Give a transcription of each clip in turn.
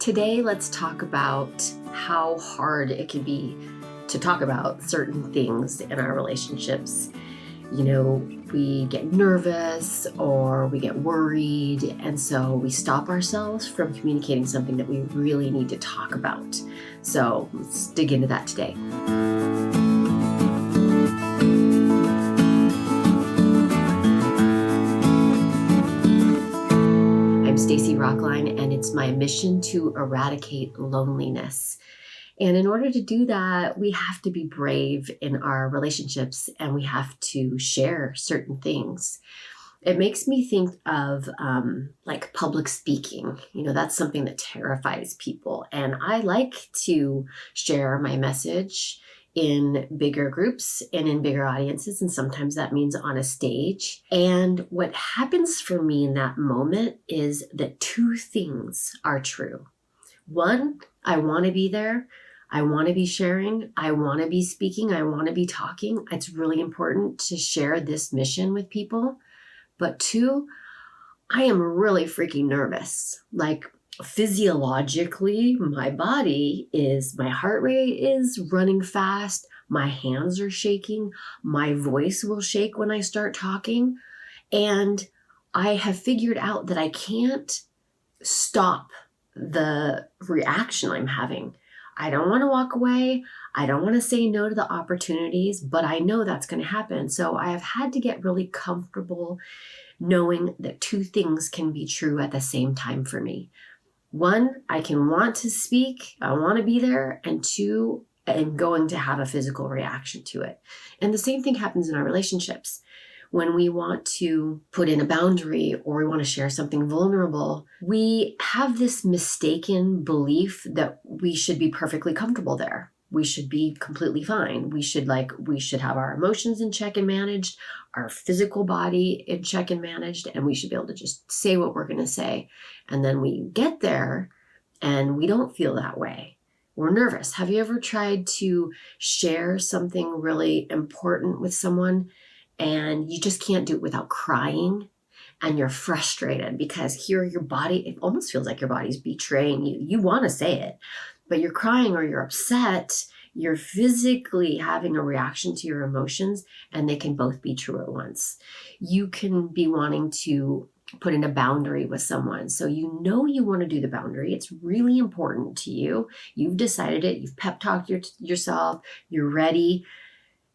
Today, let's talk about how hard it can be to talk about certain things in our relationships. You know, we get nervous or we get worried, and so we stop ourselves from communicating something that we really need to talk about. So let's dig into that today. I'm Stacy Rocklein, and it's my mission to eradicate loneliness. And in order to do that, we have to be brave in our relationships and we have to share certain things. It makes me think of like public speaking. You know, that's something that terrifies people. And I like to share my message in bigger groups and in bigger audiences. And sometimes that means on a stage. And what happens for me in that moment is that two things are true. One, I want to be there. I want to be sharing. I want to be speaking. I want to be talking. It's really important to share this mission with people. But two, I am really freaking nervous. Like physiologically, my heart rate is running fast. My hands are shaking. My voice will shake when I start talking. And I have figured out that I can't stop the reaction I'm having. I don't want to walk away. I don't want to say no to the opportunities, but I know that's going to happen. So I have had to get really comfortable knowing that two things can be true at the same time for me. One, I can want to speak. I want to be there. And two, I'm going to have a physical reaction to it. And the same thing happens in our relationships. When we want to put in a boundary or we want to share something vulnerable, we have this mistaken belief that we should be perfectly comfortable there. We should be completely fine. We should have our emotions in check and managed, our physical body in check and managed, and we should be able to just say what we're going to say. And then we get there and we don't feel that way. We're nervous. Have you ever tried to share something really important with someone and you just can't do it without crying, and you're frustrated because here your body, it almost feels like your body's betraying you. You want to say it, but you're crying or you're upset. You're physically having a reaction to your emotions, and they can both be true at once. You can be wanting to put in a boundary with someone. So you know you want to do the boundary. It's really important to you. You've decided it. You've pep talked yourself. You're ready.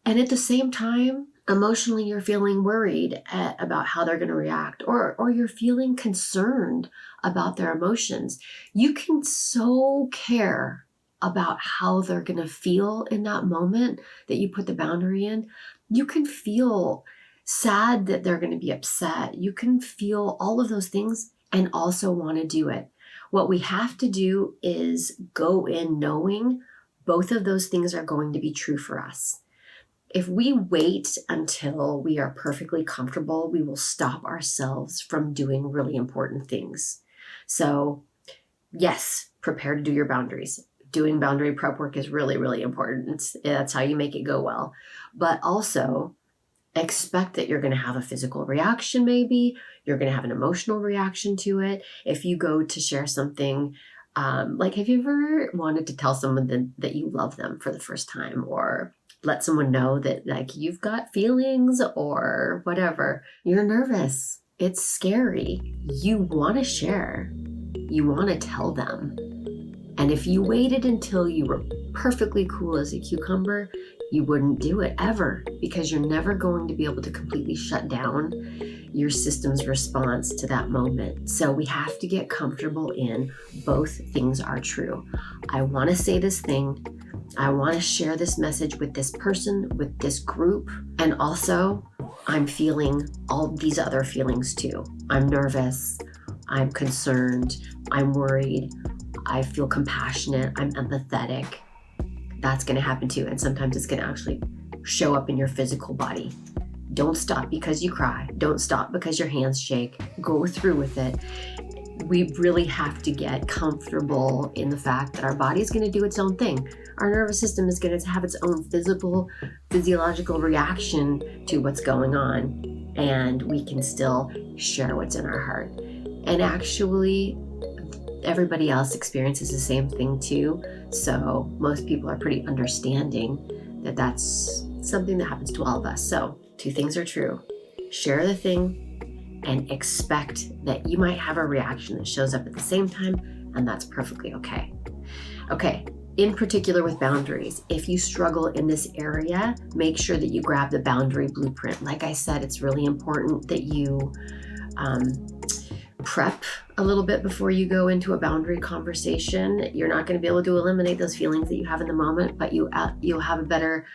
And at the same time, emotionally, you're feeling worried about how they're going to react, or you're feeling concerned about their emotions. You can so care about how they're going to feel in that moment that you put the boundary in. You can feel sad that they're going to be upset. You can feel all of those things and also want to do it. What we have to do is go in knowing both of those things are going to be true for us. If we wait until we are perfectly comfortable, we will stop ourselves from doing really important things. So yes, prepare to do your boundaries. Doing boundary prep work is really, really important. That's how you make it go well. But also expect that you're going to have a physical reaction maybe. You're going to have an emotional reaction to it. If you go to share something, like have you ever wanted to tell someone that you love them for the first time, or let someone know that like you've got feelings or whatever? You're nervous. It's scary. You want to share. You want to tell them. And if you waited until you were perfectly cool as a cucumber, you wouldn't do it ever, because you're never going to be able to completely shut down your system's response to that moment. So we have to get comfortable in both things are true. I want to say this thing. I want to share this message with this person, with this group. And also, I'm feeling all these other feelings too. I'm nervous. I'm concerned. I'm worried. I feel compassionate. I'm empathetic. That's going to happen too. And sometimes it's going to actually show up in your physical body. Don't stop because you cry. Don't stop because your hands shake. Go through with it. We really have to get comfortable in the fact that our body is going to do its own thing. Our nervous system is going to have its own physiological reaction to what's going on. And we can still share what's in our heart. And actually, everybody else experiences the same thing too. So most people are pretty understanding that that's something that happens to all of us. So 2 things are true. Share the thing and expect that you might have a reaction that shows up at the same time, and that's perfectly okay. Okay, in particular with boundaries, if you struggle in this area, make sure that you grab the boundary blueprint. Like I said, it's really important that you prep a little bit before you go into a boundary conversation. You're not going to be able to eliminate those feelings that you have in the moment, but you'll have a better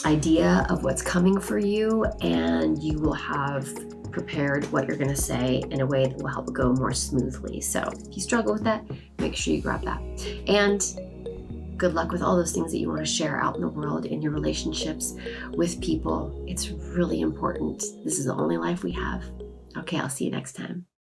idea of what's coming for you, and you will have prepared what you're going to say in a way that will help it go more smoothly. So if you struggle with that, make sure you grab that. And good luck with all those things that you want to share out in the world, in your relationships with people. It's really important. This is the only life we have. Okay, I'll see you next time.